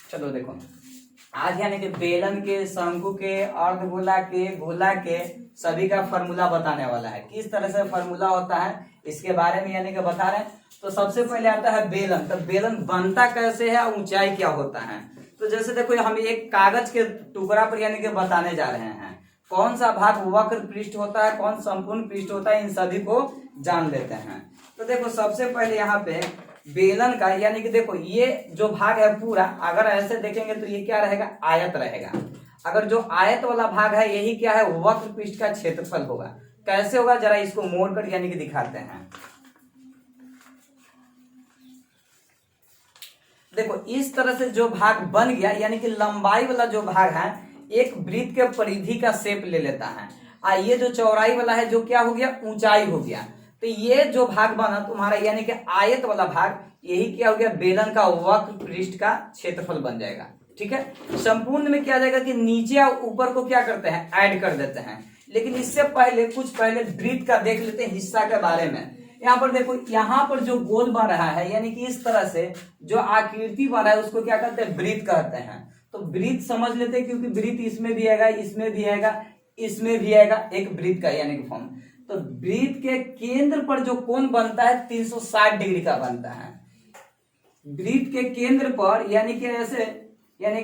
चलो देखो, आज यानी कि बेलन के, शंकु के, अर्धगोला के, गोला के सभी का फॉर्मूला बताने वाला है। किस तरह से फॉर्मूला होता है इसके बारे में यानी कि बता रहे हैं। तो सबसे पहले आता है बेलन। तो बेलन बनता कैसे है, ऊंचाई क्या होता है। तो जैसे देखो, हम एक कागज के टुकड़ा पर यानी कि बताने जा रहे हैं कौन सा भाग वक्र पृष्ठ होता है, कौन संपूर्ण पृष्ठ होता है, इन सभी को जान लेते हैं। तो देखो, सबसे पहले यहाँ पे बेलन का यानी कि देखो, ये जो भाग है पूरा, अगर ऐसे देखेंगे तो ये क्या रहेगा, आयत रहेगा। अगर जो आयत वाला भाग है यही क्या है, वक्र पृष्ठ का क्षेत्रफल होगा। कैसे होगा, जरा इसको मोड़कर यानी कि दिखाते हैं। देखो, इस तरह से जो भाग बन गया यानी कि लंबाई वाला जो भाग है एक वृत्त के परिधि का शेप ले लेता है। ये जो चौड़ाई वाला है जो क्या हो गया, ऊंचाई हो गया। तो ये जो भाग बना तुम्हारा यानी कि आयत वाला भाग, यही क्या हो गया, बेलन का वक्र पृष्ठ का क्षेत्रफल बन जाएगा। ठीक है, संपूर्ण में क्या जाएगा कि नीचे और ऊपर को क्या करते हैं, ऐड कर देते हैं। लेकिन इससे पहले पहले वृत्त का देख लेते हैं हिस्सा के बारे में। यहाँ पर देखो, यहाँ पर जो गोल बन रहा है यानी कि इस तरह से जो आकृति बन रहा है उसको क्या कहते हैं, वृत्त कहते हैं। तो वृत्त समझ लेते हैं, क्योंकि वृत्त इसमें भी आएगा, इसमें भी आएगा, इसमें भी आएगा, एक वृत्त का यानी कि फॉर्म। तो वृत्त के केंद्र पर जो कोण बनता है 360 डिग्री का बनता है। वृत्त के केंद्र पर यानी कि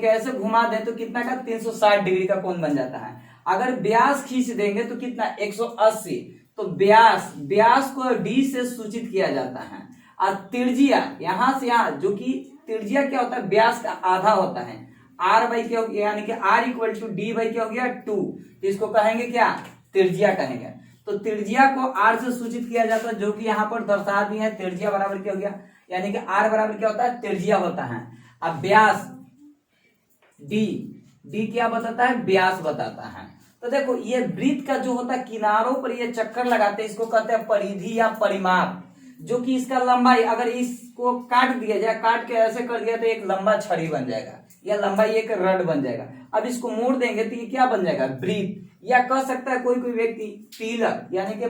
ऐसे घुमा दे तो कितना का, 360 डिग्री का कोण बन जाता है। अगर व्यास खींच देंगे तो कितना, 180। तो व्यास को डी से सूचित किया जाता है। और त्रिज्या यहां से यहां, जो कि त्रिज्या क्या होता है, व्यास का आधा होता है। आर बाई क्या हो गया, यानी कि R equal to D by क्या हो गया, 2। तो इसको कहेंगे क्या, त्रिज्या कहेंगे। तो त्रिज्या को आर से सूचित किया जाता है, जो कि यहाँ पर दर्शा दी है। त्रिज्या बराबर क्या हो गया, यानी कि आर बराबर क्या होता है, त्रिज्या होता है। अब व्यास डी क्या बताता है, व्यास बताता है। तो देखो, ये वृत्त का जो होता है किनारों पर ये चक्कर लगाते हैं, इसको कहते हैं परिधि या परिमाप। जो कि इसका लंबाई, अगर इसको काट दिया जाए, काट के ऐसे कर दिया तो एक लंबा छड़ी बन जाएगा, या लंबाई एक रड बन जाएगा। अब इसको मोड़ देंगे तो ये क्या बन जाएगा, वृत्त। या कह सकता है कोई व्यक्ति पिलर, यानी कि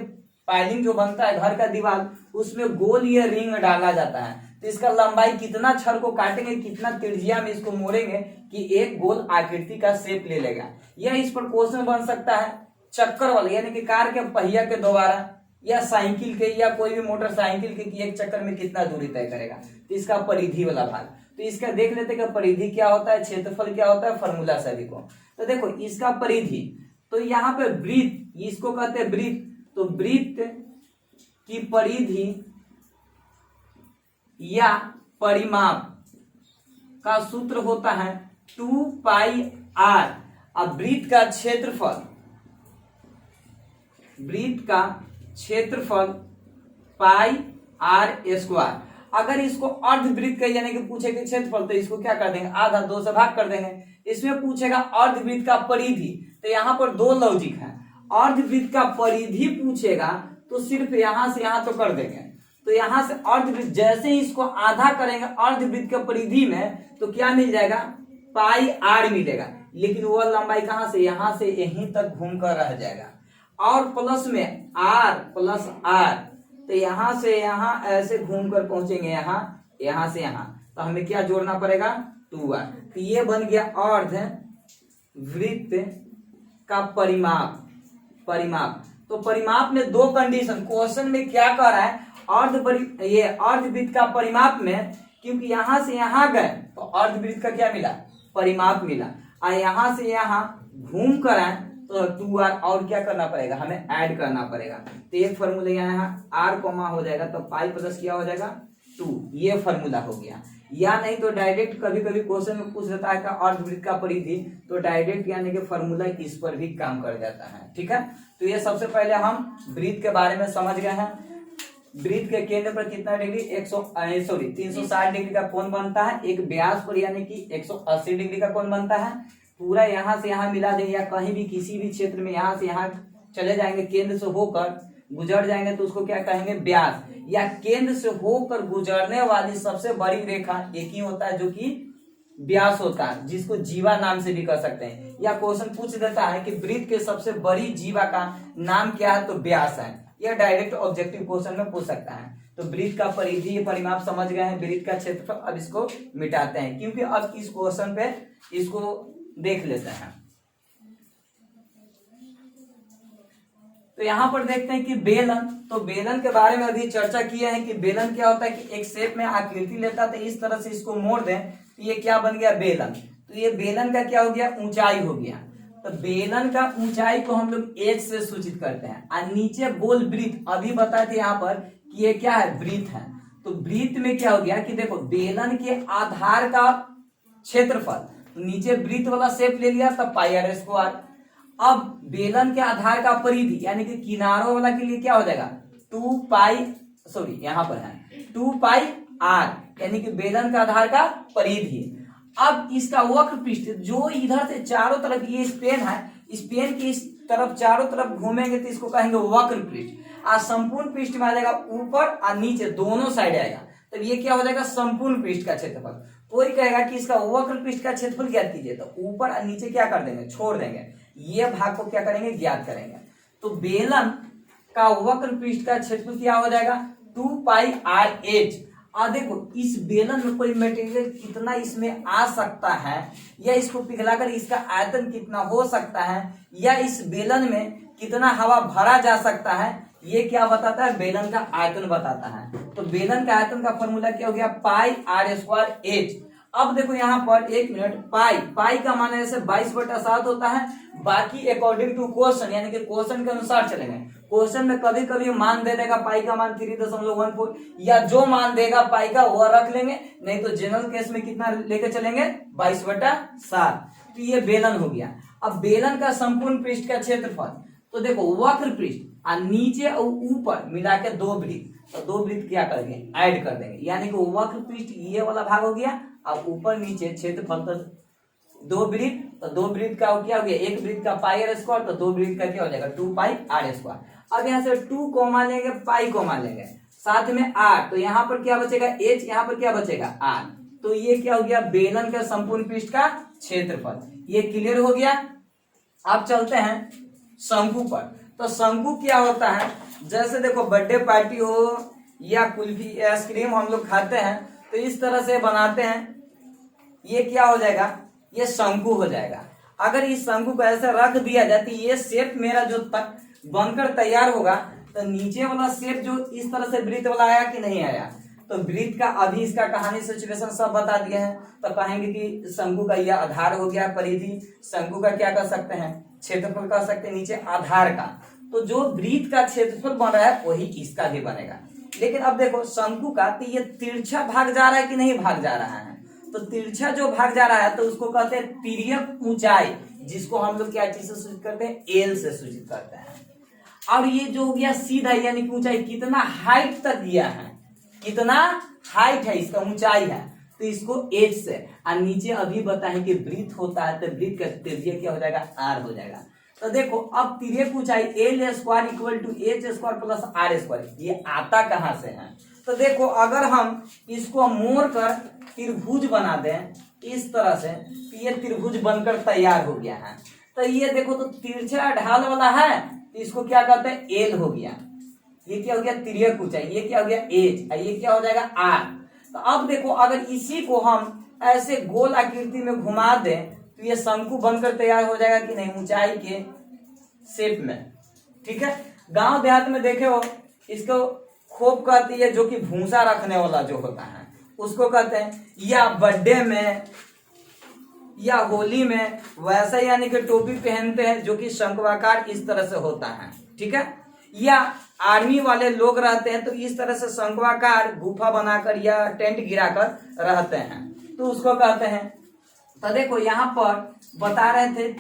पाइलिंग जो बनता है घर का दीवार, उसमें गोल ये रिंग डाला जाता है। तो इसका लंबाई कितना छड़ को काटेंगे, कितना त्रिज्या में इसको मोड़ेंगे कि एक गोल आकृति का शेप ले लेगा। यह इस पर क्वेश्चन बन सकता है चक्कर वाले, यानी कि कार के पहिया के द्वारा, या साइकिल के, या कोई भी मोटरसाइकिल के, कि एक चक्कर में कितना दूरी तय करेगा। तो इसका परिधि वाला भाग। तो इसका देख लेते हैं कि परिधि क्या होता है, क्षेत्रफल क्या होता है, फॉर्मूला सभी को। तो देखो, इसका परिधि, तो यहाँ पे वृत्त, इसको कहते हैं वृत्त। तो वृत्त की परिधि या परिमाप का सूत्र होता है 2 पाई आर। अब वृत्त का क्षेत्रफल पाई आर स्क्वायर। अगर इसको अर्धवृत्त का यानी कि पूछेगा क्षेत्रफल, तो इसको क्या कर देंगे, आधा 2 से भाग कर देंगे। इसमें पूछेगा अर्धवृत्त का परिधि, तो यहाँ पर 2 लॉजिक है। अर्धवृत्त का परिधि पूछेगा तो सिर्फ यहां से यहां तो कर देंगे। तो यहां से अर्धवृत्त, जैसे ही इसको आधा करेंगे अर्धवृत्त के परिधि में, तो क्या मिल जाएगा, पाई आर मिलेगा। लेकिन वह लंबाई कहां से, यहां से यहीं तक घूमकर रह जाएगा। और प्लस में आर प्लस आर, तो यहां से यहां ऐसे घूमकर पहुंचेंगे, यहां से यहां, तो हमें क्या जोड़ना पड़ेगा, 2r। तो ये बन गया अर्धवृत्त का परिमाप। तो परिमाप में 2 कंडीशन, क्वेश्चन में क्या कह रहा है, अर्धवृत्त का परिमाप में, क्योंकि यहां से यहां गए तो अर्धवृत्त का क्या मिला, परिमाप मिला। और यहां से यहां घूम कर आए तो 2r, और क्या करना पड़ेगा, हमें ऐड करना पड़ेगा। तो एक फॉर्मूला यहाँ आर कॉमा हो जाएगा, तो पाई प्लस क्या हो जाएगा, 2। ये फॉर्मूला हो गया। या नहीं तो डायरेक्ट कभी कभी क्वेश्चन में पूछ लेता है अर्धवृत्त का परिधि, तो डायरेक्ट यानी कि फॉर्मूला इस पर भी काम कर जाता है। ठीक है, तो ये सबसे पहले हम वृत्त के बारे में समझ गए हैं। वृत्त के केंद्र पर कितना डिग्री, 360 डिग्री का कोण बनता है। एक व्यास पर यानी कि 180 डिग्री का कोण बनता है। पूरा यहां से यहां मिला देंगे, या कहीं भी किसी भी क्षेत्र में यहां से यहां चले जाएंगे, केंद्र से होकर गुजर जाएंगे तो उसको क्या कहेंगे, व्यास। या केंद्र से होकर गुजरने वाली सबसे बड़ी रेखा एक ही होता है, जो कि व्यास होता है, जिसको जीवा नाम से भी कह सकते हैं। या क्वेश्चन पूछ देता है कि वृत्त के सबसे बड़ी जीवा का नाम क्या है, तो व्यास है। यह डायरेक्ट ऑब्जेक्टिव क्वेश्चन में पूछ सकता है। तो तो वृत्त का परिधि परिमाप समझ गए हैं, वृत्त का क्षेत्रफल। अब इसको मिटाते हैं क्योंकि अब इस क्वेश्चन पे इसको देख लेते हैं। तो यहाँ पर देखते हैं कि बेलन, तो बेलन के बारे में अभी चर्चा किए हैं कि बेलन क्या होता है कि एक शेप में आकृति लेता है, तो इस तरह से इसको मोड़ दें तो ये क्या बन गया, बेलन। तो ये बेलन का क्या हो गया, ऊंचाई हो गया। तो बेलन का ऊंचाई को हम लोग एच से सूचित करते हैं। और नीचे गोल वृत्त, अभी बताए थे यहाँ पर कि ये क्या है, वृत्त है। तो वृत्त में क्या हो गया कि देखो बेलन के आधार का क्षेत्रफल, तो नीचे वृत्त वाला शेप ले लिया तब पाई आर स्क्वायर। अब बेलन के आधार का परिधि यानी कि किनारों वाला के लिए क्या हो जाएगा, 2 पाई, सॉरी यहाँ पर है 2 पाई आर, यानी कि बेलन का आधार का परिधि। अब इसका वक्र पृष्ठ जो इधर से चारों तरफ, ये स्पेन है, स्पेन की इस तरफ चारों तरफ घूमेंगे तो इसको कहेंगे वक्र पृष्ठ। और संपूर्ण पृष्ठ में आ जाएगा ऊपर और नीचे दोनों साइड आएगा, तो ये क्या हो जाएगा, संपूर्ण पृष्ठ का क्षेत्रफल। कोई कहेगा कि इसका वक्र पृष्ठ का क्षेत्रफल ज्ञात कीजिए, तो ऊपर और नीचे क्या कर देंगे, छोड़ देंगे, ये भाग को क्या करेंगे, ज्ञात करेंगे। तो बेलन का वक्र पृष्ठ का क्षेत्रफल क्या हो जाएगा, 2 पाई आर एच। और देखो इस बेलन में कोई मटेरियल कितना इसमें आ सकता है, या इसको पिघलाकर इसका आयतन कितना हो सकता है, या इस बेलन में कितना हवा भरा जा सकता है, ये क्या बताता है, बेलन का आयतन बताता है। तो बेलन का आयतन का फॉर्मूला क्या हो गया, पाई आर स्क्वायर एच। अब देखो यहाँ पर एक मिनट, पाई का मान ऐसे 22/7 होता है। बाकी अकॉर्डिंग टू क्वेश्चन यानी कि क्वेश्चन के अनुसार चलेंगे। क्वेश्चन में कभी कभी मान दे देगा पाई का मान 3.14, या जो मान देगा पाई का वो रख लेंगे, नहीं तो जनरल केस में कितना लेके चलेंगे, 22/7। तो ये बेलन हो गया। अब बेलन का संपूर्ण पृष्ठ का क्षेत्रफल, तो देखो वक्र पृष्ठ और नीचे और ऊपर मिला के 2 वृत्त, तो 2 वृत्त क्या करेंगे, ऐड कर देंगे, यानी कि वक्र पृष्ठ ये वाला भाग हो गया, और ऊपर नीचे क्षेत्रफल तो 2 वृत्त, तो 2 वृत्त का क्या हो गया, एक वृत्त का पाई आर स्क्वायर, तो 2 वृत्त का क्या हो जाएगा, 2 पाई आर स्क्वायर। अब यहाँ से 2 कॉमा लेंगे, पाई कॉमा लेंगे, साथ में आर, तो यहाँ पर क्या बचेगा एच, यहाँ पर क्या बचेगा आर। तो ये क्या हो गया, बेलन के संपूर्ण पृष्ठ का क्षेत्रफल। ये क्लियर हो गया। अब चलते हैं शंकु पर। तो शंकु क्या होता है, जैसे देखो बर्थडे पार्टी हो या कुल्फी आइसक्रीम हम लोग खाते हैं, तो इस तरह से बनाते हैं, ये क्या हो जाएगा, ये शंकु हो जाएगा। अगर इस शंकु को ऐसे रख दिया जाए तो ये शेप मेरा जो बनकर तैयार होगा, तो नीचे वाला शेप जो इस तरह से वृत्त वाला आया कि नहीं आया, तो वृत्त का अभी इसका कहानी सिचुएशन सब बता दिए हैं। तो कहेंगे कि शंकु का यह आधार हो गया परिधि, शंकु का क्या कर सकते हैं, क्षेत्रफल कर सकते हैं, नीचे आधार का। तो जो वृत्त का क्षेत्रफल बन रहा है वही इसका भी बनेगा। लेकिन अब देखो शंकु का, तो ये तिरछा भाग जा रहा है कि नहीं भाग जा रहा है, तो तिरछा जो भाग जा रहा है तो उसको कहते हैं तिर्यक ऊंचाई, जिसको हम लोग क्या चीज से सूचित करते हैं, एल से सूचित करते हैं। और ये जो हो गया सीधा यानी कि ऊंचाई, कितना हाइट तक गया है, कितना हाइट है इसका, ऊंचाई है, तो इसको एच से। और नीचे अभी बताएं कि वृत्त होता है, तो वृत्त का त्रिज्या क्या हो जाएगा, आर हो जाएगा। तो देखो अब तिर्यक ऊंचाई L square equal to H square plus R square, ये आता कहां से है, तो देखो अगर हम इसको मोड़ कर त्रिभुज बना दें इस तरह से, तो ये त्रिभुज बनकर तैयार हो गया है। तो ये देखो तो तिरछा ढाल वाला है, तो इसको क्या कहते हैं, एल हो गया। ये क्या हो गया, तिर्यक ऊंचाई, ये क्या हो गया एच, ये क्या हो जाएगा आर। तो अब देखो अगर इसी को हम ऐसे गोल आकृति में घुमा दें तो ये शंकु बनकर तैयार हो जाएगा कि नहीं, ऊंचाई के शेप में। ठीक है, गांव देहात में देखे हो इसको खोप कहती है, जो कि भूसा रखने वाला जो होता है उसको कहते हैं, या बर्थडे में या होली में वैसा यानी कि टोपी पहनते हैं जो कि शंक्वाकार इस तरह से होता है। ठीक है, या आर्मी वाले लोग रहते हैं तो इस तरह से शंक्वाकार गुफा बनाकर या टेंट गिराकर रहते हैं, तो उसको कहते हैं। तो देखो यहाँ पर बता रहे थे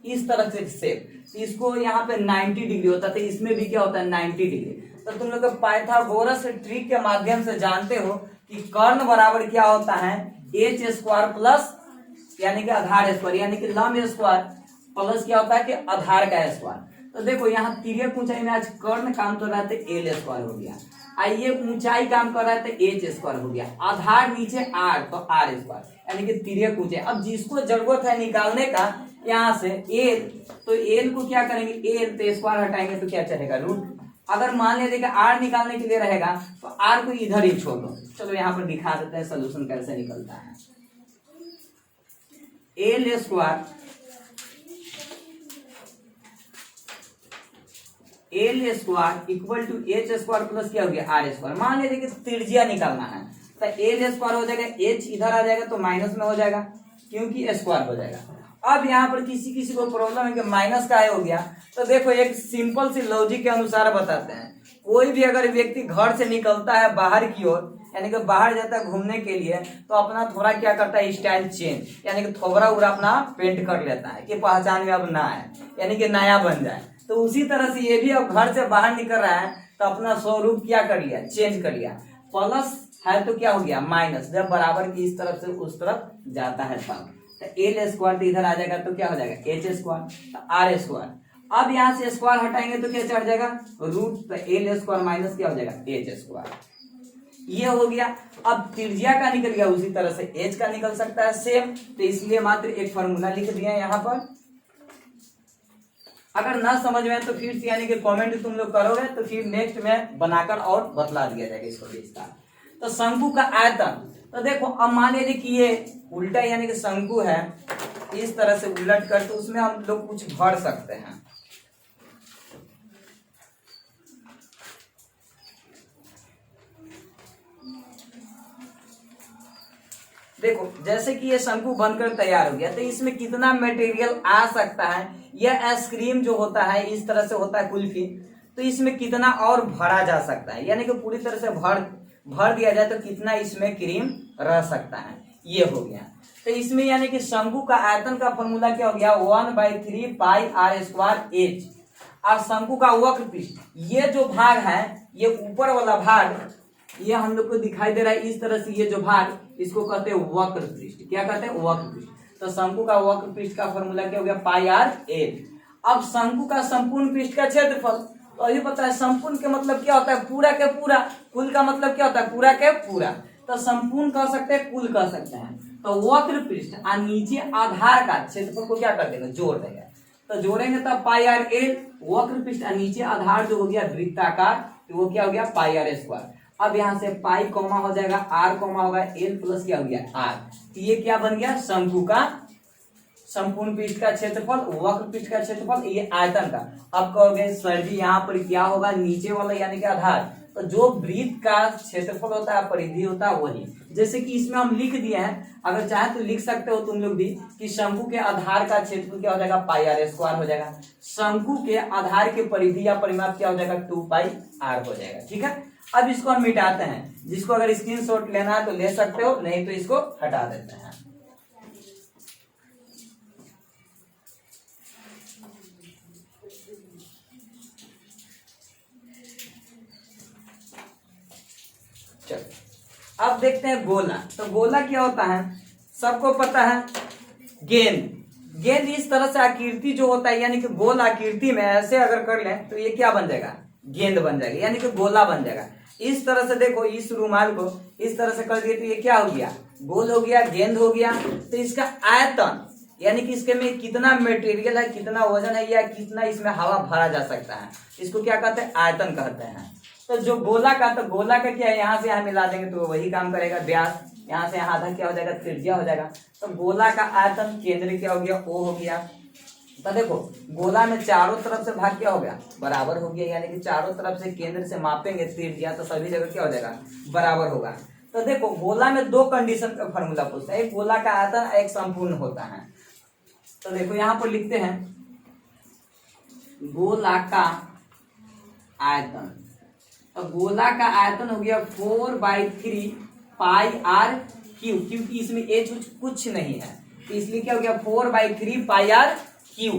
इस तरह से शेप, इसको यहाँ पे 90 डिग्री होता है, तो इसमें भी क्या होता है 90 डिग्री। तो तुम लोग पाइथागोरस ट्रिक के माध्यम से जानते हो कि कर्ण बराबर क्या होता है, एच स्क्वायर प्लस यानी कि आधार स्क्वायर, यानी कि लंब स्क्वायर प्लस क्या होता है कि आधार का स्क्वायर। तो देखो यहाँ तिर्यक ऊंचाई में आज कर्ण काम कर रहा है, एल स्क्वायर हो गया, आइए ऊंचाई काम कर रहा है तो एच स्क्वायर हो गया, आधार नीचे आर तो आर स्क्वायर, यानी कि तिर्यक ऊंचाई। अब जिसको जरूरत है निकालने का यहाँ से एल, तो एल को क्या करेंगे, एल तो स्क्वायर हटाएंगे तो क्या चलेगा, रूट अगर मान लिया देखिए आर निकालने के लिए रहेगा तो आर को इधर ही छोड़ दो। चलो यहाँ पर दिखा देते हैं सोल्यूशन कैसे निकलता है। L square equal to H square plus क्या हो गया आर स्क्वायर। मान लीजिए कि त्रिज्या निकालना है तो एल स्क्वायर हो जाएगा, एच इधर आ जाएगा तो माइनस में हो जाएगा क्योंकि स्क्वायर हो जाएगा। अब यहाँ पर किसी किसी को प्रॉब्लम है कि माइनस का हो गया, तो देखो एक सिंपल सी लॉजिक के अनुसार बताते हैं। कोई भी अगर व्यक्ति घर से निकलता है बाहर की ओर, यानी कि बाहर जाता है घूमने के लिए, तो अपना थोड़ा क्या करता है स्टाइल चेंज, यानी कि थोड़ा उड़ा अपना पेंट कर लेता है कि पहचान में अब ना है, यानी कि नया बन जाए। तो उसी तरह से ये भी अब घर से बाहर निकल रहा है तो अपना स्वरूप क्या कर लिया, चेंज कर लिया। प्लस है तो क्या हो गया माइनस, जब बराबर की इस तरफ से उस तरफ जाता है तब। तो एल स्क्वायर तो इधर आ जाएगा तो क्या हो जाएगा एच स्क्वायर, तो आर स्क्वायर। अब यहाँ से स्क्वायर हटाएंगे तो क्या चढ़ जाएगा रूट, तो एल स्क्वायर माइनस क्या हो जाएगा एच स्क्वायर। ये हो गया। अब त्रिज्या का निकल गया, उसी तरह से एच का निकल सकता है सेम, तो इसलिए मात्र एक फॉर्मूला लिख दिया यहाँ पर। अगर ना समझ में तो फिर यानी कि कमेंट तुम लोग करोगे तो फिर नेक्स्ट में बनाकर और बतला दिया जाएगा इसको विस्तार। तो शंकु का आयतन, तो देखो अब मान लीजिए कि ये उल्टा यानी कि शंकु है, इस तरह से उलट कर तो उसमें हम लोग कुछ भर सकते हैं। देखो जैसे कि ये शंकु बनकर तैयार हो गया, तो इसमें कितना मटेरियल आ सकता है। यह आइसक्रीम जो होता है इस तरह से होता है कुल्फी, तो इसमें कितना और भरा जा सकता है, यानी कि पूरी तरह से भर दिया जाए तो कितना इसमें क्रीम रह सकता है। ये हो गया। तो इसमें यानी कि शंकु का आयतन का फॉर्मूला क्या हो गया 1/3 पाई आर स्क्वायर एच। और शंकु का वक्र पृष्ठ, ये जो भाग है ये ऊपर वाला भाग ये हम लोग को दिखाई दे रहा है इस तरह से, ये जो भाग इसको कहते हैं वक्र पृष्ठ। क्या कहते हैं वक्र पृष्ठ। तो शंकु का वक्र पृष्ठ का फॉर्मूला क्या हो गया पाई आर एच। अब शंकु का संपूर्ण पृष्ठ का क्षेत्रफल, तो अभी पता है संपूर्ण के मतलब क्या होता है पूरा के पूरा, कुल का मतलब क्या होता है पूरा के पूरा। तो संपूर्ण कह सकते हैं कुल कह सकते हैं। तो वक्र पृष्ठ और नीचे आधार का क्षेत्रफल को क्या कर देंगे जोड़ देंगे, तो जोड़ेंगे तब पाई आर एल। वक्र पृष्ठ और नीचे आधार जो हो गया वृत्ताकार, तो वो क्या हो गया पाई आर स्क्वायर। अब यहाँ से पाई कॉमा हो जाएगा आर कॉमा होगा एल प्लस क्या हो गया आर। तो ये क्या बन गया शंकु का संपूर्ण पृष्ठ का क्षेत्रफल, वक्र पृष्ठ का क्षेत्रफल, ये आयतन का। अब कहोगे सर जी यहाँ पर क्या होगा नीचे वाला यानी कि आधार, तो जो वृत्त का क्षेत्रफल होता है परिधि होता है वही। जैसे कि इसमें हम लिख दिए हैं, अगर चाहे तो लिख सकते हो तुम लोग भी कि शंकु के आधार का क्षेत्रफल क्या हो जाएगा पाई आर स्क्वायर हो जाएगा। शंकु के आधार के परिधि या परिमाप क्या हो जाएगा 2 पाई आर हो जाएगा। ठीक है। अब इसको हम मिटाते हैं, जिसको अगर स्क्रीनशॉट लेना है तो ले सकते हो, नहीं तो इसको हटा देते हैं। चलो अब देखते हैं गोला। तो गोला क्या होता है सबको पता है, गेंद इस तरह से आकृति जो होता है यानी कि गोल आकृति में ऐसे अगर कर लें तो ये क्या बन जाएगा गेंद बन जाएगा, यानी कि गोला बन जाएगा। इस तरह से देखो इस रुमाल को इस तरह से कर दिए तो ये क्या हो गया गोल हो गया, गेंद हो गया। तो इसका आयतन यानी कि इसके में कितना मटेरियल है, कितना वजन है या कितना इसमें हवा भरा जा सकता है, इसको क्या कहते हैं आयतन कहते हैं। तो जो गोला का, तो गोला का क्या है यहाँ से यहाँ मिला देंगे तो वही काम करेगा, व्यास यहाँ से यहाँ आधा क्या हो जाएगा त्रिज्या हो जाएगा। तो गोला का आयतन केंद्र क्या हो गया ओ हो गया। तो देखो गोला में चारों तरफ से भाग क्या हो गया बराबर हो गया, यानी कि चारों तरफ से केंद्र से मापेंगे त्रिज्या तो सभी जगह क्या हो जाएगा बराबर होगा। तो देखो गोला में दो कंडीशन का फॉर्मूला पूछता है, एक गोला का आयतन एक संपूर्ण होता है। तो देखो यहाँ पर लिखते हैं गोला का आयतन, तो गोला का आयतन हो गया 4/3 पाई आर क्यू, क्योंकि इसमें एच कुछ नहीं है तो इसलिए क्या हो गया 4/3 पाई आर क्यू।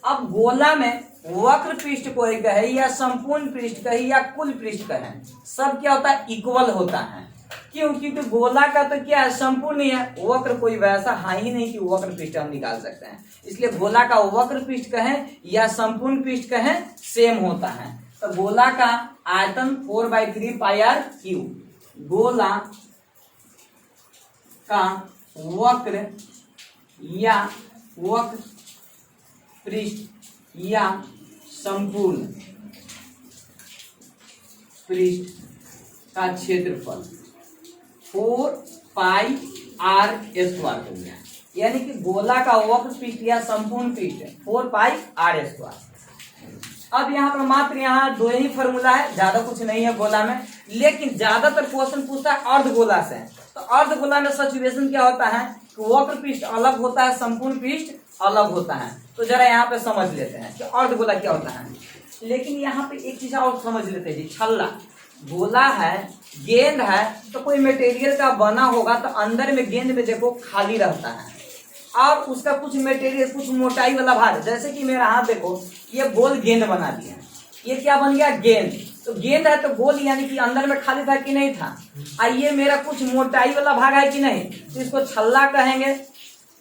अब गोला में वक्र पृष्ठ को ही कहे या संपूर्ण पृष्ठ कहे या कुल पृष्ठ कहे, सब क्या होता है इक्वल होता है। क्यों? क्योंकि गोला का तो क्या है संपूर्ण ही है, वक्र कोई वैसा है ही नहीं कि वक्र पृष्ठ हम निकाल सकते हैं, इसलिए गोला का वक्र पृष्ठ कहें या संपूर्ण पृष्ठ कहें सेम होता है। तो गोला का आयतन 4/3 पाई आर क्यू, गोला का वक्र या वक्र पृष्ठ या संपूर्ण पृष्ठ का क्षेत्रफल 4 पाई r स्क्वायर हो गया, यानी कि गोला का वक्र पृष्ठ या संपूर्ण पृष्ठ 4 पाई r स्क्वायर। अब यहाँ पर मात्र यहाँ दो ही फॉर्मूला है, ज्यादा कुछ नहीं है गोला में, लेकिन ज्यादातर क्वेश्चन पूछता है अर्धगोला से। तो अर्धगोला में सिचुएशन क्या होता है कि वक्र पृष्ठ अलग होता है, संपूर्ण पृष्ठ अलग होता है। तो जरा यहाँ पे समझ लेते हैं कि अर्धगोला क्या होता है। लेकिन यहाँ पे एक चीज और समझ लेते हैं जी, छल्ला गोला है, गेंद है, तो कोई मटेरियल का बना होगा तो अंदर में गेंद में देखो खाली रहता है और उसका कुछ मटेरियल, कुछ मोटाई वाला भाग, जैसे कि मेरा हाथ देखो, ये गोल गेंद बना दिया, ये क्या बन गया गेंद। तो गेंद है तो गोल, यानी कि अंदर में खाली था कि नहीं था। ये मेरा कुछ मोटाई वाला भाग है कि नहीं, तो इसको छल्ला कहेंगे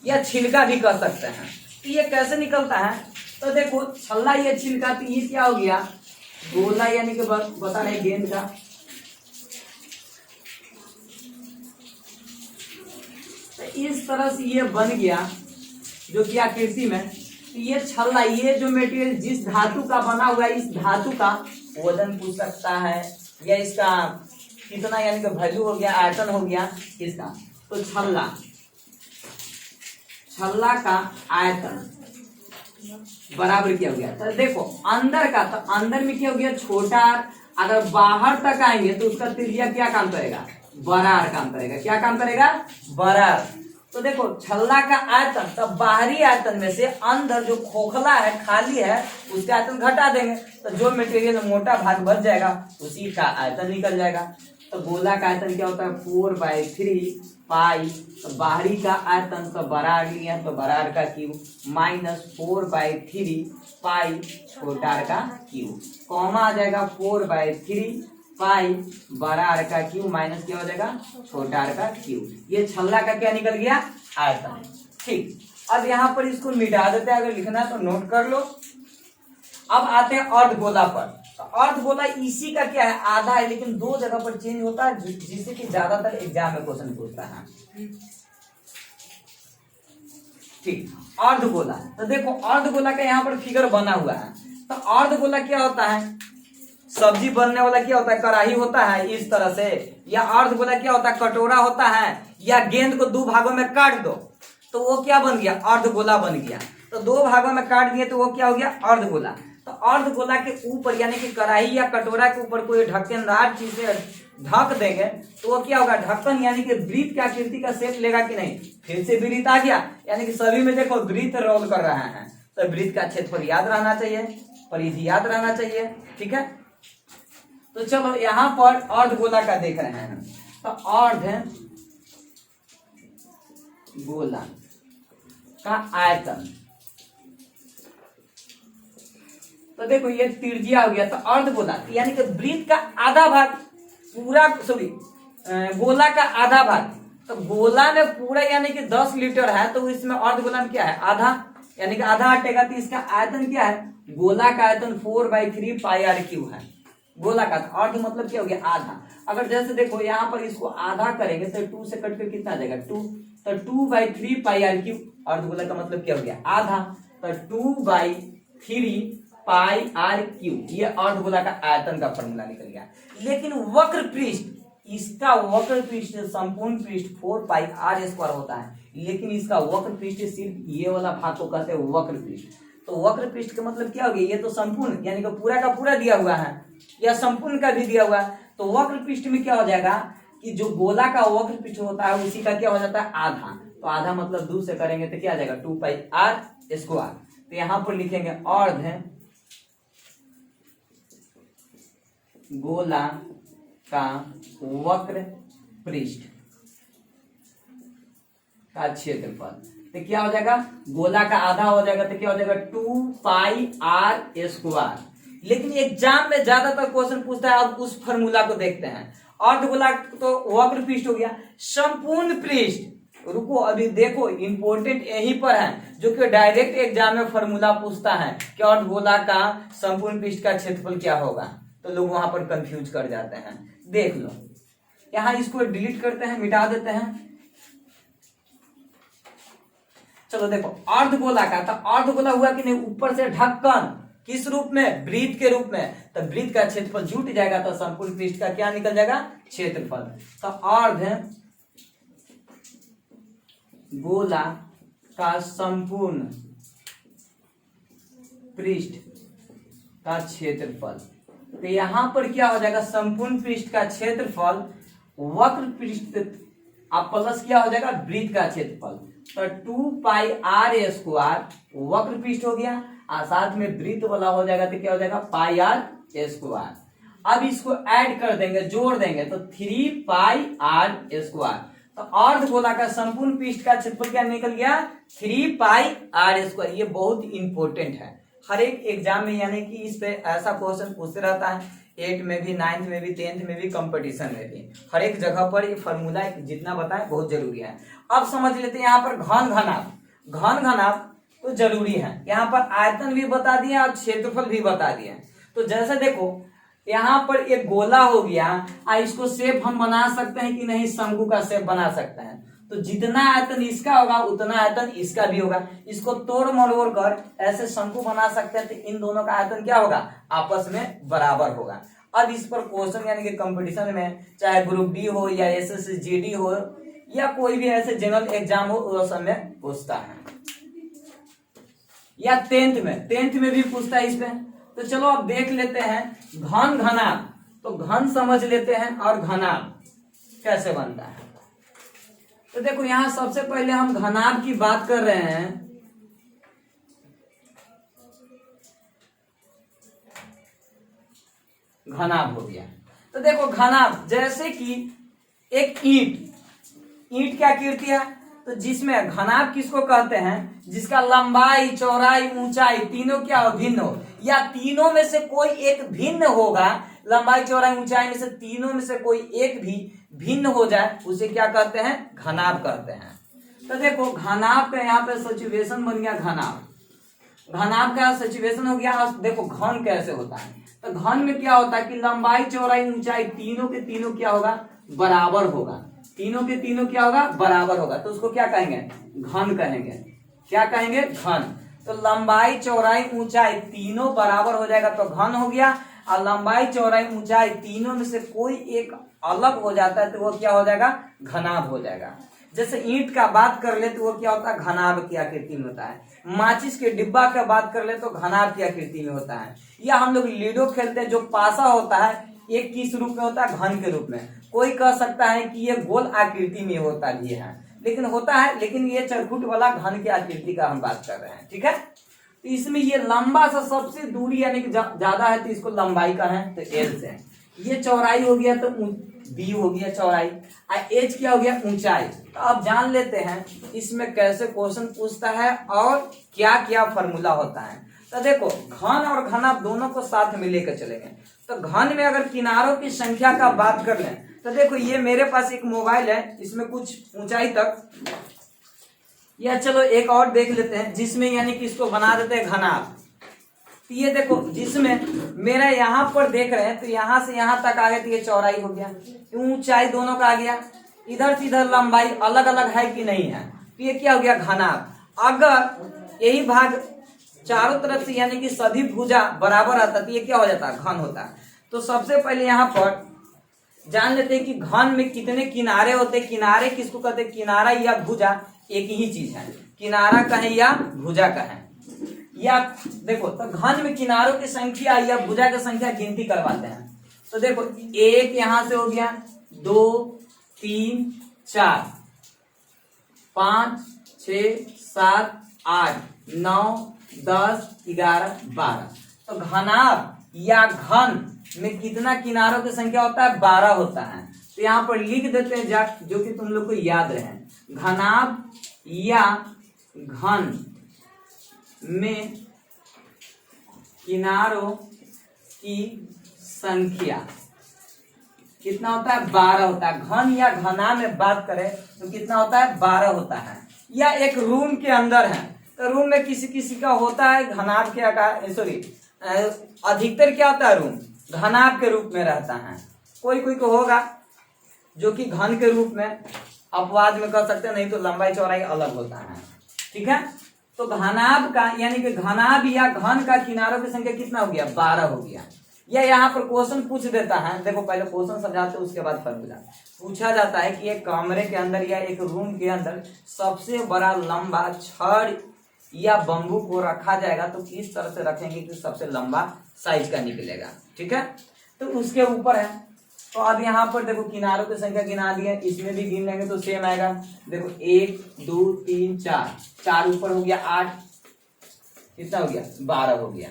या छिलका भी कह सकते हैं। तो ये कैसे निकलता है, तो देखो छल्ला ये छिलका, तो ये क्या हो गया गोला, यानी कि बता रहे गेंद का। तो इस तरह से ये बन गया जो कि आकृति में, तो ये छल्ला, ये जो मटेरियल जिस धातु का बना हुआ है, इस धातु का वजन पूछ सकता है या इसका कितना, यानी कि वैल्यू हो गया, आयतन हो गया इसका। तो छल्ला का आयतन बराबर क्या हो गया, तो देखो अंदर का, तो अंदर में क्या हो गया छोटा r, अगर बाहर तक आएंगे तो उसका त्रिज्या क्या काम करेगा, बड़ा r काम करेगा। क्या काम करेगा, बड़ा r। तो देखो छल्ला का आयतन, तो बाहरी आयतन में से अंदर जो खोखला है, खाली है, उसका आयतन घटा देंगे, तो जो मटेरियल मोटा भाग बच जाएगा उसी का आयतन निकल जाएगा। तो गोला का आयतन क्या होता है 4/3 पाई, तो बाहरी का आयतन तो बड़ा r लिया, तो बड़ा r का क्यूब माइनस 4/3 पाई छोटा r का क्यूब, कॉमा आ जाएगा 4/3 पाई बड़ा r का क्यूब माइनस क्या हो जाएगा छोटा r का क्यूब। ये छल्ला का क्या निकल गया आयतन। ठीक, अब यहाँ पर इसको मिटा देते हैं, अगर लिखना है तो नोट कर लो। अब आते हैं अर्धगोला पर। तो अर्धगोला इसी का क्या है, आधा है, लेकिन दो जगह पर चेंज होता है, जिससे कि ज्यादातर एग्जाम में क्वेश्चन पूछता है। ठीक, अर्धगोला, तो देखो अर्धगोला का यहाँ पर फिगर बना हुआ है। तो अर्धगोला क्या होता है, सब्जी बनने वाला क्या होता है कढ़ाई होता है इस तरह से, या अर्धगोला क्या होता है कटोरा होता है, या गेंद को दो भागों में काट दो तो वो क्या बन गया अर्धगोला बन गया। तो दो भागों में काट दिए तो वो क्या हो गया अर्धगोला। तो अर्धगोला के ऊपर यानी कि कढ़ाई या कटोरा के ऊपर कोई ढक्कनदार चीज से ढक देंगे तो वो क्या होगा ढक्कन, यानी कि वृत्त की आकृति का शेप लेगा कि नहीं। फिर से वृत्त आ गया, यानी कि सभी में देखो वृत्त रोल कर रहे हैं, तो वृत्त का क्षेत्रफल याद रहना चाहिए, परिधि याद रहना चाहिए। ठीक है, तो चलो यहाँ पर अर्धगोला का देख रहे हैं। तो अर्धगोला का आयतन, तो देखो ये त्रिज्या हो गया। तो अर्धगोला यानी कि वृत्त का आधा भाग पूरा, गोला का आधा भाग, तो गोला में पूरा यानी कि 10 लीटर है, तो इसमें अर्धगोला में क्या है आधा, यानी कि आधा हटेगा, तो इसका आयतन क्या है, गोला का आयतन 4/3 पाई r क्यूब है। गोला का अर्ध मतलब क्या हो गया आधा। अगर जैसे देखो यहाँ पर इसको आधा करेंगे तो 2 से कट कर कितना आ जाएगा 2, तो 2/3 पाई r क्यूब। अर्धगोला का मतलब क्या हो गया आधा, तो 2/3 पाई r क्यूब, ये अर्धगोला का आयतन का फॉर्मूला निकल गया। लेकिन वक्र पृष्ठ, इसका वक्र पृष्ठ संपूर्ण पृष्ठ 4 पाई r स्क्वायर होता है, लेकिन इसका वक्र पृष्ठ सिर्फ ये वाला भाग को कहते हैं वक्र पृष्ठ। तो वक्र पृष्ठ का मतलब क्या हो गया, ये तो संपूर्ण यानी कि पूरा का पूरा दिया हुआ है, या संपूर्ण का भी दिया हुआ है। तो वक्र पृष्ठ में क्या हो जाएगा कि जो गोला का वक्र पृष्ठ होता है उसी का क्या हो जाता है आधा। तो आधा मतलब 2 से करेंगे तो क्या आ जाएगा 2 पाई r स्क्वायर। तो यहाँ पर लिखेंगे अर्ध गोला का वक्र पृष्ठ का क्षेत्रफल, तो क्या हो जाएगा गोला का आधा हो जाएगा, तो क्या हो जाएगा 2 पाई r स्क्वायर। लेकिन एग्जाम में ज्यादातर क्वेश्चन पूछता है, अब उस फॉर्मूला को देखते हैं। अर्धगोला तो वक्र पृष्ठ हो गया, संपूर्ण पृष्ठ, रुको अभी देखो इंपॉर्टेंट यहीं पर है, जो कि डायरेक्ट एग्जाम में फॉर्मूला पूछता है कि अर्धगोला का संपूर्ण पृष्ठ का क्षेत्रफल क्या होगा, तो लोग वहां पर कंफ्यूज कर जाते हैं। देख लो यहाँ इसको डिलीट करते हैं, मिटा देते हैं। चलो देखो अर्धगोला का, तो अर्धगोला हुआ कि नहीं, ऊपर से ढक्कन, किस रूप में? वृत्त के रूप में। तो वृत्त का क्षेत्रफल जुट जाएगा तो संपूर्ण पृष्ठ का क्या निकल जाएगा? क्षेत्रफल। तो अर्ध गोला का संपूर्ण पृष्ठ का क्षेत्रफल। तो यहां पर क्या हो जाएगा? संपूर्ण पृष्ठ का क्षेत्रफल वक्र पृष्ठ अब प्लस क्या हो जाएगा? वृत्त का क्षेत्रफल। तो 2πr² वक्र पृष्ठ हो गया और साथ में वृत्त वाला हो जाएगा तो क्या हो जाएगा? πr²। अब इसको ऐड कर देंगे, जोड़ देंगे तो 3πr²। तो अर्ध गोला का संपूर्ण पृष्ठ का क्षेत्रफल क्या निकल गया? 3πr²। ये बहुत इंपॉर्टेंट है हर एक एग्जाम में, यानी कि इस पे ऐसा क्वेश्चन पूछते रहता है 8 में भी, 9th में भी, 10th में भी, कंपटीशन में भी। हर एक जगह पर ये फॉर्मूला जितना बताएं बहुत जरूरी है। अब समझ लेते हैं यहाँ पर घन घनाभ। घन घनाभ तो जरूरी है। यहाँ पर आयतन भी बता दिया और क्षेत्रफल भी बता दिया। तो जैसे देखो यहाँ पर एक गोला हो गया, इसको शेप हम बना सकते हैं कि नहीं? शंकु का शेप बना सकते हैं। तो जितना आयतन इसका होगा उतना आयतन इसका भी होगा। इसको तोड़ मरोड़ कर ऐसे शंकु बना सकते हैं। तो इन दोनों का आयतन क्या होगा? आपस में बराबर होगा। अब इस पर क्वेश्चन यानी कि कंपटीशन में, चाहे ग्रुप बी हो या एसएससी जीडी हो या कोई भी ऐसे जनरल एग्जाम हो, उस समय पूछता है, या 10th में भी पूछता है इस पे। तो चलो अब देख लेते हैं घन घनाभ। तो घन समझ लेते हैं और घनाभ कैसे बनता है। तो देखो यहां सबसे पहले हम घनाभ की बात कर रहे हैं। घनाभ हो गया। तो देखो घनाभ जैसे कि एक ईंट क्या कीर्ति है? तो जिसमें घनाभ किसको कहते हैं? जिसका लंबाई, चौड़ाई, ऊंचाई तीनों क्या हो? भिन्न हो, या तीनों में से कोई एक भिन्न होगा। लंबाई, चौड़ाई, ऊंचाई में से तीनों में से कोई एक भी भिन्न हो जाए उसे क्या कहते हैं? घनाभ कहते हैं। तो देखो घनाभ का यहाँ पे सिचुएशन बन गया। घनाभ का सिचुएशन हो गया। देखो घन कैसे होता है? तो घन में क्या होता है कि लंबाई, चौड़ाई, ऊंचाई तीनों के तीनों क्या होगा? बराबर होगा। तीनों के तीनों क्या होगा? बराबर होगा। तो उसको क्या कहेंगे? घन कहेंगे। क्या कहेंगे? घन। तो लंबाई, चौड़ाई, ऊंचाई तीनों बराबर हो जाएगा तो घन हो गया। और लंबाई, चौड़ाई, ऊंचाई तीनों में से कोई एक अलग हो जाता है तो वो क्या हो जाएगा? घनाभ हो जाएगा। जैसे ईंट का बात कर ले तो वो क्या होता है? घनाभ की आकृति में होता है। माचिस के डिब्बा का बात कर ले तो घनाभ की आकृति में होता है। या हम लोग लूडो खेलते हैं, जो पासा होता है एक किस रूप में होता है? घन के रूप में। कोई कह सकता है कि ये गोल आकृति में होता भी है, लेकिन होता है, लेकिन ये चरखुट वाला घन की आकृति का हम बात कर रहे हैं। ठीक है। तो इसमें ये लंबा सा सबसे दूरी यानी कि ज्यादा है तो इसको लंबाई का है तो एल से। ये चौड़ाई हो गया तो बी हो गया चौड़ाई। एच क्या हो गया? ऊंचाई। तो अब जान लेते हैं इसमें कैसे क्वेश्चन पूछता है और क्या क्या फॉर्मूला होता है। तो देखो घन और घनाभ दोनों को साथ में लेकर चलेंगे। तो घन में अगर किनारों की संख्या का बात कर लें तो देखो ये मेरे पास एक मोबाइल है, इसमें कुछ ऊंचाई तक, या चलो एक और देख लेते हैं जिसमें यानी कि इसको बना देते हैं घनाभ। तो ये देखो जिसमें मेरा यहाँ पर देख रहे हैं तो यहाँ से यहाँ तक आ गया तो ये चौड़ाई हो गया, ऊंचाई दोनों का आ गया। इधर से इधर लंबाई अलग अलग है कि नहीं है तो ये क्या हो गया? घनाभ। अगर यही भाग चारों तरफ से यानी कि सभी भुजा बराबर आता तो ये क्या हो जाता? घन होता। तो सबसे पहले यहाँ पर जान लेते हैं कि घन में कितने किनारे होते हैं। किनारे किसको कहते हैं? किनारा या भुजा एक ही चीज है। किनारा कहें या भुजा कहें। या देखो तो घन में किनारों की संख्या या भुजा की संख्या गिनती करवाते हैं। तो देखो एक यहां से हो गया, 2 3 4 5 6 7 8 9 10 11 12। तो घनाभ या घन में कितना किनारों की संख्या होता है? 12 होता है। तो यहाँ पर लिख देते हैं जो कि तुम लोग को याद रहे। घनाभ या घन में किनारों की संख्या कितना होता है? 12 होता है। घन या घना में बात करें तो कितना होता है? 12 होता है। या एक रूम के अंदर है तो रूम में किसी किसी का होता है घनाभ के आकार, सॉरी अधिकतर क्या होता है? रूम घनाभ के रूप में रहता है। कोई कोई को होगा जो कि घन के रूप में, अपवाद में कह सकते हैं, नहीं तो लंबाई चौड़ाई अलग होता है। ठीक है। तो घनाभ का यानी कि घनाभ या घन का किनारों की संख्या कितना हो गया, 12 हो गया। या यहाँ पर क्वेश्चन पूछ देता है, देखो पहले क्वेश्चन समझाते हैं उसके बाद फॉर्मूला। पूछा जाता है कि एक कमरे के अंदर या एक रूम के अंदर सबसे बड़ा लंबा छड़ या बम्बू को रखा जाएगा तो किस तरह से रखेंगे कि सबसे लंबा साइज का निकलेगा। ठीक है, तो उसके ऊपर है। तो अब यहाँ पर देखो किनारों की संख्या गिना दी है, इसमें भी गिन लेंगे तो सेम आएगा। देखो 1 2 3 4, 4 ऊपर हो गया 8, कितना हो गया, 12 हो गया।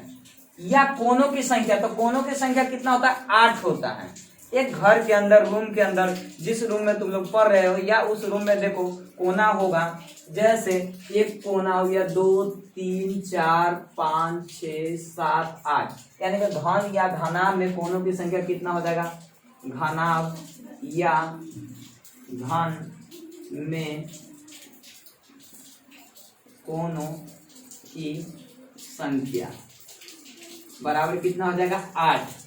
या कोनों की संख्या, तो कोनों की संख्या कितना होता है, 8 होता है। एक घर के अंदर, रूम के अंदर, जिस रूम में तुम लोग पढ़ रहे हो या उस रूम में देखो कोना होगा, जैसे एक कोना हो गया 2 3 4 5 6 7 8, यानी कि घन या घनाभ में कोनों की संख्या कितना हो जाएगा, घनाभ या घन में कोनों की संख्या बराबर कितना हो जाएगा, 8।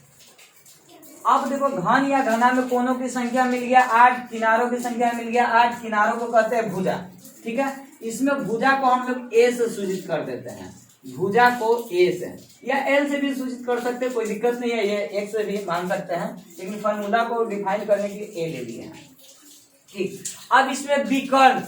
अब देखो घन या घना में कोनों की संख्या मिल गया 8, किनारों की संख्या मिल गया 8। किनारों को कहते हैं भुजा। ठीक है, इसमें भुजा को हम लोग ए से सूचित कर देते हैं, भुजा को ए से, या एल से भी सूचित कर सकते हैं, कोई दिक्कत नहीं है, ये एक से भी मान सकते हैं, लेकिन फॉर्मूला को डिफाइन करने के लिए ए ले लिए हैं। ठीक, अब इसमें विकर्ण,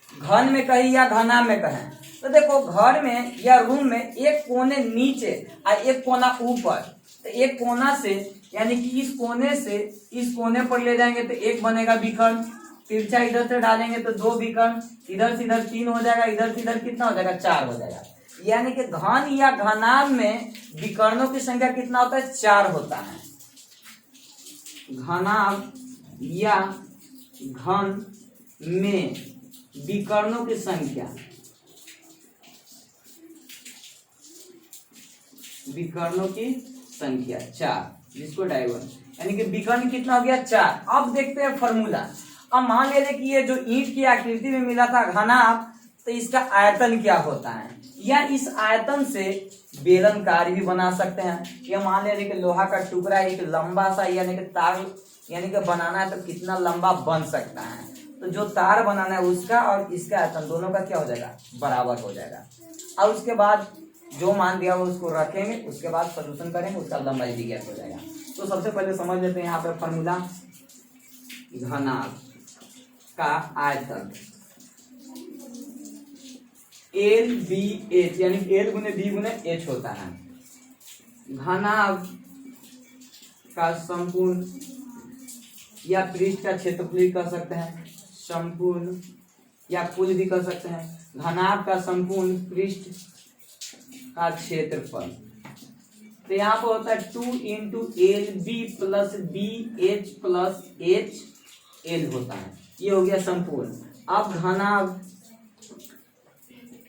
घन में कहीं या घना में कहें, तो देखो घर में या रूम में एक कोने नीचे और एक कोना ऊपर, तो एक कोना से यानी कि इस कोने से इस कोने पर ले जाएंगे तो एक बनेगा विकर्ण, तिरछा इधर से डालेंगे तो 2 विकर्ण, इधर से इधर 3 हो जाएगा, इधर से इधर कितना हो जाएगा, 4 हो जाएगा। यानी कि घन या घनाभ में विकर्णों की संख्या कितना होता है, 4 होता है। घनाभ या घन में विकर्णों की संख्या, विकर्णों की संख्या 4, जिसको डायगोनल, यानी कि विकर्ण कितना हो गया, 4। अब देखते हैं फॉर्मूला। अब मान लीजिए कि ये जो ईंट की आकृति में मिला था घनाभ, तो इसका आयतन क्या होता है, या इस आयतन से बेलनकार भी बना सकते हैं। या मान लीजिए कि लोहा का टुकड़ा एक लंबा सा यानी कि तार यानी कि बनाना है तो कितना लंबा बन सकता है, तो जो तार बनाना है उसका और इसका आयतन दोनों का क्या हो जाएगा, बराबर हो जाएगा। और उसके बाद जो मान दिया वो उसको रखेंगे, उसके बाद सॉल्यूशन करेंगे, उसका लंबाई भी ज्ञात हो जाएगा। तो सबसे पहले समझ लेते हैं यहाँ पे फॉर्मूला, घनाभ का आयतन एल बी एच, यानी एल गुने बी गुने एच होता है। घनाभ का संपूर्ण या पृष्ठ का क्षेत्रफल कह सकते हैं, संपूर्ण या कुल भी कह सकते हैं। घनाभ का संपूर्ण पृष्ठ का क्षेत्रफल, तो यहाँ पर होता है 2 into L B plus B H plus H L होता है, ये हो गया संपूर्ण। अब घनाभ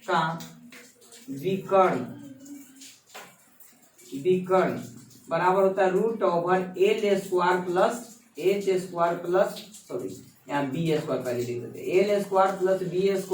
का विकर्ण, विकर्ण बराबर होता है √एल² प्लस एच² प्लस, सॉरी यहाँ बी² पहले लिख देते, एल² प्लस बी²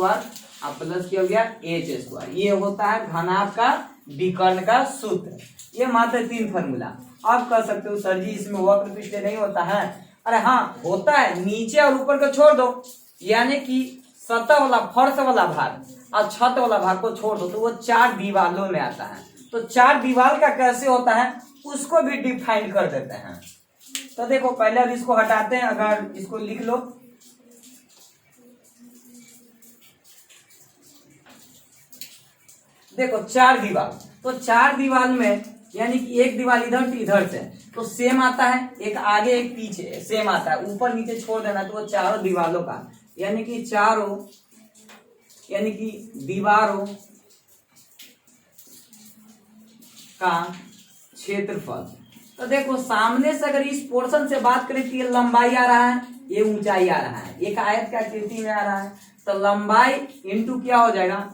और प्लस क्या हो गया एच²। ये होता है घनाभ का विकर्ण का सूत्र। ये मात्र 3 फॉर्मूला। आप कह सकते हो सर जी इसमें वक्र पृष्ठ नहीं होता है, अरे हाँ होता है, नीचे और ऊपर को छोड़ दो, यानी कि सतह वाला फर्श वाला भाग और छत वाला भाग को छोड़ दो तो वो 4 दीवालों में आता है। तो 4 दीवार का कैसे होता है उसको भी डिफाइन कर देते हैं। तो देखो पहले अब इसको हटाते हैं, अगर इसको लिख लो, देखो 4 दीवार, तो 4 दीवार में यानी कि एक दीवार इधर से इधर से तो सेम आता है, एक आगे एक पीछे सेम आता है, ऊपर नीचे छोड़ देना तो वो चारों दीवारों का यानी कि चारों यानी कि दीवारों का क्षेत्रफल। तो देखो सामने से अगर इस पोर्शन से बात करें तो ये लंबाई आ रहा है, ये ऊंचाई आ रहा है, एक आयत का आकृति में आ रहा है, तो लंबाई इंटू क्या हो जाएगा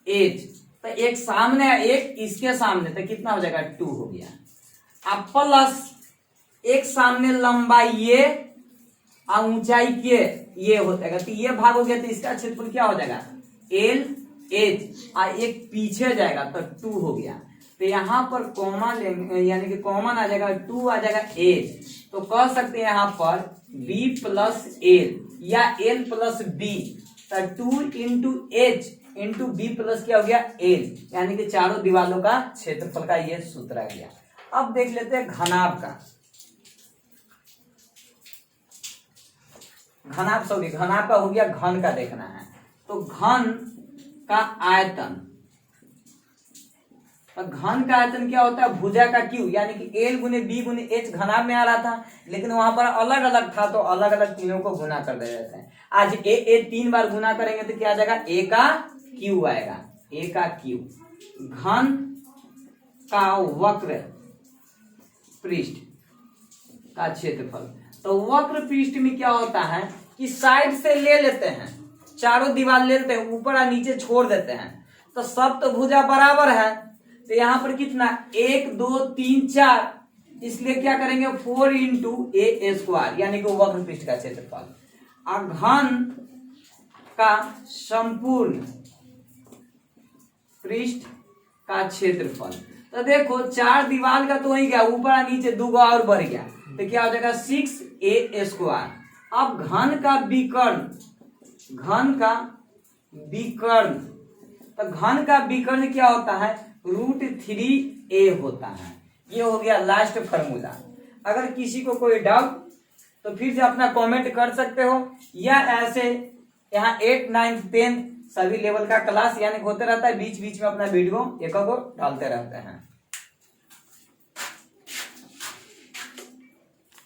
एच, तो एक सामने एक इसके सामने तो कितना हो जाएगा 2 हो गया। अब प्लस एक सामने लंबाई ये और ऊंचाई के ये हो जाएगा, तो ये भाग हो गया, तो इसका क्षेत्रफल क्या हो जाएगा एल एच, और एक पीछे जाएगा तो 2 हो गया। तो यहाँ पर कॉमन लेंगे यानी कि कॉमन आ जाएगा 2 आ जाएगा एच, तो कह सकते हैं यहाँ पर b प्लस एल या एल प्लस बी, तो 2 into H into B plus क्या हो गया एल, यानी कि चारों दीवालों का क्षेत्रफल का ये सूत्र आ गया। अब देख लेते हैं घनाभ का। घनाभ का हो गया, घन का देखना है। तो घन का आयतन, घन का आयतन क्या होता है, भुजा का क्यू, यानी कि एल गुने बी गुने एच घनाभ में आ रहा था, लेकिन वहां पर अलग अलग था तो अलग अलग तीनों को गुना कर दे जाते हैं। आज ए 3 बार गुना करेंगे तो क्या आ जाएगा, ए का क्यू आएगा, ए का क्यू। घन का वक्र पृष्ठ का क्षेत्रफल, तो वक्र पृष्ठ में क्या होता है कि साइड से ले लेते हैं, चारों दीवार ले लेते हैं, ऊपर और नीचे छोड़ देते हैं, तो सब तो भुजा बराबर है, तो यहां पर कितना 1 2 3 4, इसलिए क्या करेंगे 4 इंटू ए स्क्वायर, यानी कि वक्र पृष्ठ का क्षेत्रफल। घन का संपूर्ण पृष्ठ का क्षेत्रफल, तो देखो 4 दीवार का तो वही गया, ऊपर और नीचे 2 और बढ़ गया, तो क्या हो जाएगा 6a स्क्वायर। अब घन का विकर्ण, घन का विकर्ण, तो घन का विकर्ण क्या होता है, √3a होता है। ये हो गया लास्ट फॉर्मूला। अगर किसी को कोई डाउट तो फिर से अपना कमेंट कर सकते हो, या ऐसे यहाँ 8, 9, 10 सभी लेवल का क्लास यानी होते रहता है, बीच बीच में अपना वीडियो एक डालते रहते हैं।